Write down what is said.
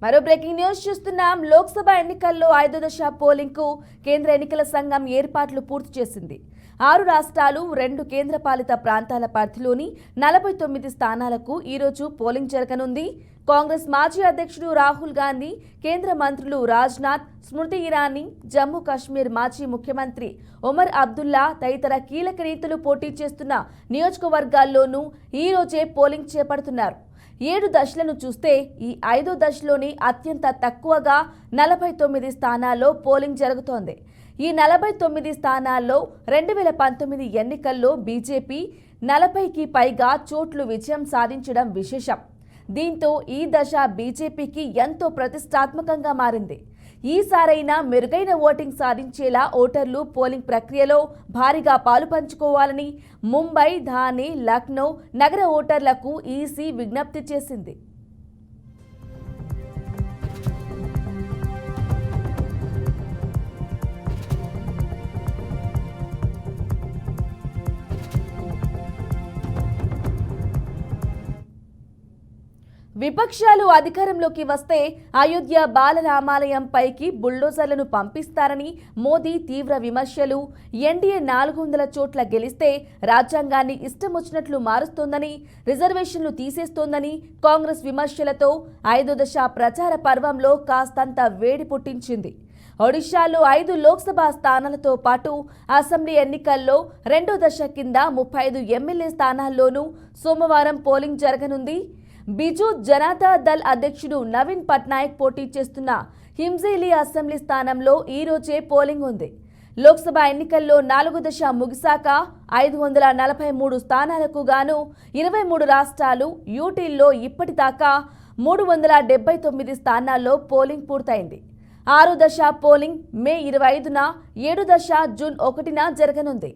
మరో breaking news చూస్తున్నాం. లోక్సభ ఎన్నికల్లో 5వ దశ పోలింగ్ కు కేంద్ర ఎన్నికల సంఘం ఏర్పాట్లు పూర్తి చేసింది. 6 రాష్ట్రాలు 2 కేంద్రపాలిత ప్రాంతాల పరిధిలోని 49 స్థానాలకు ఈరోజు పోలింగ్ జరగనుంది. కాంగ్రెస్ మాజీ అధ్యక్షుడు రాహుల్ గాంధీ, కేంద్ర మంత్రులు రాజ్నాథ్, స్మృతి ఇరానీ, జమ్మూ కాశ్మీర్ మాజీ ముఖ్యమంత్రి ఒమర్ అబ్దుల్లా తదితర కీలక నేతలు పోటీ చేస్తున్న నియోజకవర్గాల్లోనూ ఈ రోజే పోలింగ్ చేపడుతున్నారు. 7 దశలను చూస్తే ఈ 5వ దశలోని అత్యంత తక్కువగా 49 స్థానాల్లో పోలింగ్ జరుగుతోంది. ఈ 49 స్థానాల్లో 2019 ఎన్నికల్లో బీజేపీ 40కి పైగా చోట్లు విజయం సాధించడం విశేషం. దీంతో ఈ దశ బీజేపీకి ఎంతో ప్రతిష్టాత్మకంగా మారింది. ఈసారైనా మెరుగైన ఓటింగ్ సాధించేలా ఓటర్లు పోలింగ్ ప్రక్రియలో భారీగా పాలుపంచుకోవాలని ముంబై, థానే, లక్నో నగర ఓటర్లకు ఈసీ విజ్ఞప్తి చేసింది. విపక్షాలు అధికారంలోకి వస్తే అయోధ్య బాలరామాలయం పైకి బుల్డోజర్లను పంపిస్తారని మోదీ తీవ్ర విమర్శలు. ఎన్డీఏ 400 చోట్ల గెలిస్తే రాజ్యాంగాన్ని ఇష్టం వచ్చినట్లు మారుస్తోందని, రిజర్వేషన్లు తీసేస్తోందని కాంగ్రెస్ విమర్శలతో 5వ దశ ప్రచార పర్వంలో కాస్తంత వేడి పుట్టించింది. ఒడిశాలో 5 లోక్సభ స్థానాలతో పాటు అసెంబ్లీ ఎన్నికల్లో 2వ దశ కింద 35 ఎమ్మెల్యే స్థానాల్లోనూ సోమవారం పోలింగ్ జరగనుంది. బిజు జనతా దళ్ అధ్యక్షుడు నవీన్ పట్నాయక్ పోటీ చేస్తున్న హింజేలి అసెంబ్లీ స్థానంలో ఈ రోజే పోలింగ్ ఉంది. లోక్సభ ఎన్నికల్లో 4వ దశ ముగిశాక 543 స్థానాలకు గాను 23 రాష్ట్రాలు యూటీల్లో ఇప్పటిదాకా 379 స్థానాల్లో పోలింగ్ పూర్తయింది. 6వ దశ పోలింగ్ మే 25న, 7వ దశ జూన్ 1న జరగనుంది.